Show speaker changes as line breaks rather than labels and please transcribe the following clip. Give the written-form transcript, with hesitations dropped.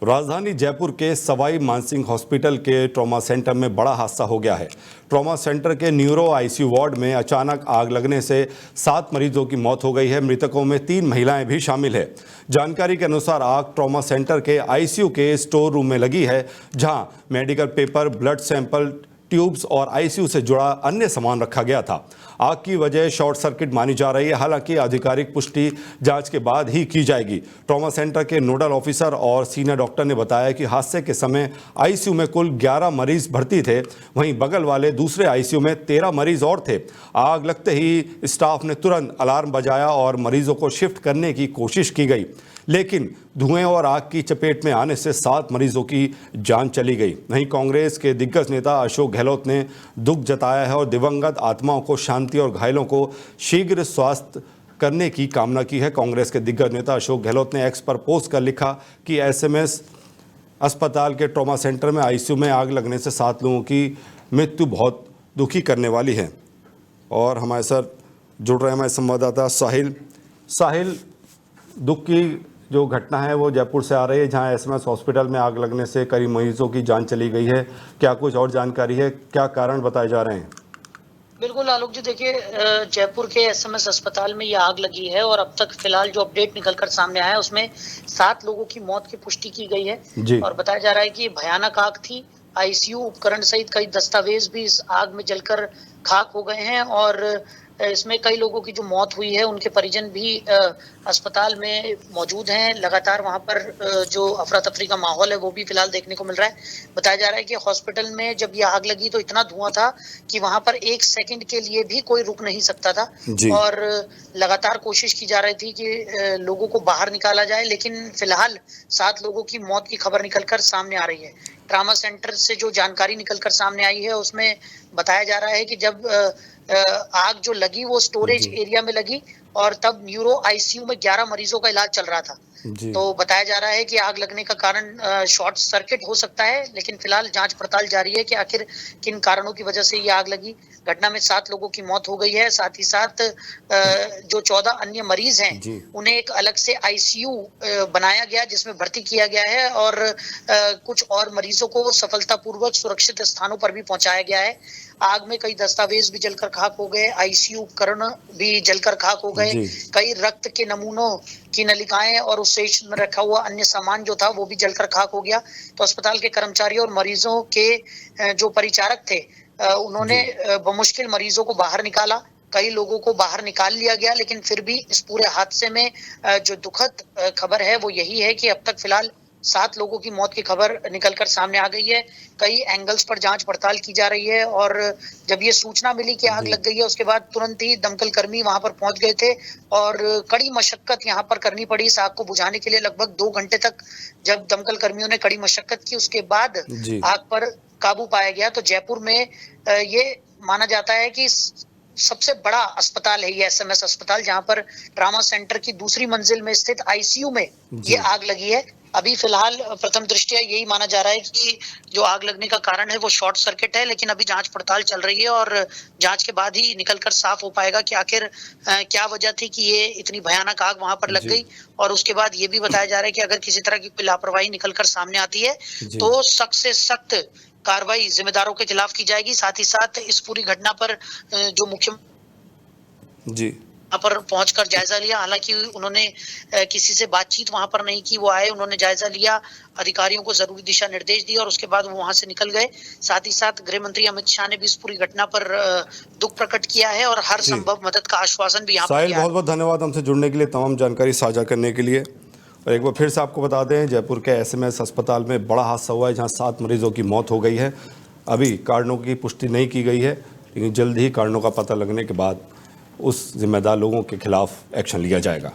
राजधानी जयपुर के सवाई मानसिंह हॉस्पिटल के ट्रॉमा सेंटर में बड़ा हादसा हो गया है। ट्रॉमा सेंटर के न्यूरो आईसीयू वार्ड में अचानक आग लगने से 7 मरीजों की मौत हो गई है। मृतकों में 3 महिलाएं भी शामिल है। जानकारी के अनुसार आग ट्रॉमा सेंटर के आईसीयू के स्टोर रूम में लगी है, जहां medical paper, blood sample, tubes और आईसीयू से जुड़ा अन्य सामान रखा गया था। आग की वजह शॉर्ट सर्किट मानी जा रही है। हालांकि आधिकारिक पुष्टि जांच के बाद ही की जाएगी। ट्रॉमा सेंटर के नोडल ऑफिसर और सीनियर डॉक्टर ने बताया कि हादसे के समय आईसीयू में कुल 11 मरीज भर्ती थे, वहीं बगल वाले दूसरे आईसीयू में 13 मरीज और थे। आग लगते ही स्टाफ ने तुरंत अलार्म बजाया और मरीजों को शिफ्ट करने की कोशिश की गई, लेकिन धुएं और आग की चपेट में आने से 7 मरीजों की जान चली गई। वहीं कांग्रेस के दिग्गज नेता अशोक गहलोत ने दुख जताया है और दिवंगत आत्माओं को शांति और घायलों को शीघ्र स्वास्थ्य करने की कामना की है। कांग्रेस के दिग्गज नेता अशोक गहलोत ने एक्स पर पोस्ट कर लिखा कि एसएमएस अस्पताल के ट्रॉमा सेंटर में आईसीयू में आग लगने से 7 लोगों की मृत्यु बहुत दुखी करने वाली है। और हमारे साथ जुड़ रहे हमारे संवाददाता साहिल, दुख की जो घटना है वो जयपुर से आ रही है, जहां एसएमएस हॉस्पिटल में आग लगने से कई मरीजों की जान चली गई है। क्या कुछ और जानकारी है? क्या कारण बताए जा रहे हैं?
बिल्कुल आलोक जी, देखिए जयपुर के एसएमएस अस्पताल में ये आग लगी है और अब तक फिलहाल जो अपडेट निकलकर सामने आया है उसमें 7 लोगों की मौत की पुष्टि की गई है
जी।
और बताया जा रहा है कि भयानक आग थी। आईसीयू उपकरण सहित कई दस्तावेज भी इस आग में जलकर खाक हो गए हैं और इसमें कई लोगों की जो मौत हुई है उनके परिजन भी अस्पताल में मौजूद हैं। लगातार वहां पर जो अफरा तफरी का माहौल है वो भी फिलहाल देखने को मिल रहा है। बताया जा रहा है कि हॉस्पिटल में जब ये आग लगी तो इतना धुआं था कि वहां पर 1 सेकंड के लिए भी कोई रुक नहीं सकता था और लगातार कोशिश की जा रही थी कि लोगों को बाहर निकाला जाए, लेकिन फिलहाल 7 लोगों की मौत की खबर निकलकर सामने आ रही है। ट्रॉमा सेंटर से जो जानकारी निकलकर सामने आई है उसमें बताया जा रहा है कि जब आग जो लगी वो स्टोरेज एरिया में लगी और तब न्यूरो आईसीयू में 11 मरीजों का इलाज चल रहा था। तो बताया जा रहा है कि आग लगने का कारण शॉर्ट सर्किट हो सकता है, लेकिन फिलहाल जांच पड़ताल जारी है कि आखिर किन कारणों की वजह से ये आग लगी। घटना में 7 लोगों की मौत हो गई है। साथ ही साथ जो 14 अन्य मरीज हैं उन्हें एक अलग से आईसीयू बनाया गया जिसमें भर्ती किया गया है और कुछ और मरीजों को सफलतापूर्वक सुरक्षित स्थानों पर भी पहुंचाया गया है। आग में कई दस्तावेज भी जलकर खाक हो गए, आईसीयू उपकरण भी जलकर खाक हो गए, कई रक्त के नमूनों की नलिकाएं और उस स्टेशन में रखा हुआ अन्य सामान जो था वो भी जलकर खाक हो गया। तो अस्पताल के कर्मचारी और मरीजों के जो परिचारक थे उन्होंने बमुश्किल मरीजों को बाहर निकाला। कई लोगों को बाहर निकाल लिया गया, लेकिन फिर भी इस पूरे हादसे में जो दुखद खबर है वो यही है कि अब तक फिलहाल 7 लोगों की मौत की खबर निकलकर सामने आ गई है। कई एंगल्स पर जांच पड़ताल की जा रही है और जब ये सूचना मिली कि आग लग गई है उसके बाद तुरंत ही दमकल कर्मी वहां पर पहुंच गए थे और कड़ी मशक्कत यहां पर करनी पड़ी इस आग को बुझाने के लिए। लगभग 2 घंटे तक जब दमकल कर्मियों ने कड़ी मशक्कत की उसके बाद आग पर काबू पाया गया। तो जयपुर में ये माना जाता है कि सबसे बड़ा अस्पताल है ये एसएमएस अस्पताल, जहां पर ट्रॉमा सेंटर की दूसरी मंजिल में स्थित आईसीयू में ये आग लगी है। अभी फिलहाल प्रथम दृष्टया यही माना जा रहा है कि जो आग लगने का कारण है वो शॉर्ट सर्किट है, लेकिन अभी जांच पड़ताल चल रही है और जांच के बाद ही निकलकर साफ हो पाएगा कि आखिर क्या वजह थी कि ये इतनी भयानक आग वहां पर लग गई। और उसके बाद ये भी बताया जा रहा है कि अगर किसी तरह की लापरवाही निकलकर सामने आती है तो सख्त से सख्त कार्रवाई जिम्मेदारों के खिलाफ की जाएगी। साथ ही साथ इस पूरी घटना पर जो मुख्यमंत्री वहां पर पहुंचकर जायजा लिया। हालांकि उन्होंने किसी से बातचीत वहां पर नहीं की, वो आए, उन्होंने जायजा लिया, अधिकारियों को जरूरी दिशा निर्देश दिए और उसके बाद वो वहां से निकल गए। साथ ही साथ गृह मंत्री अमित शाह ने भी इस पूरी घटना पर दुख प्रकट किया है और हर संभव मदद का आश्वासन भी यहाँ पर दिया है।
बहुत बहुत धन्यवाद हमसे जुड़ने के लिए, तमाम जानकारी साझा करने के लिए। और एक बार फिर से आपको बता दें, जयपुर के एसएमएस अस्पताल में बड़ा हादसा हुआ है जहां 7 मरीजों की मौत हो गई है। अभी कारणों की पुष्टि नहीं की गई है, लेकिन जल्द ही कारणों का पता लगने के बाद उस जिम्मेदार लोगों के खिलाफ एक्शन लिया जाएगा।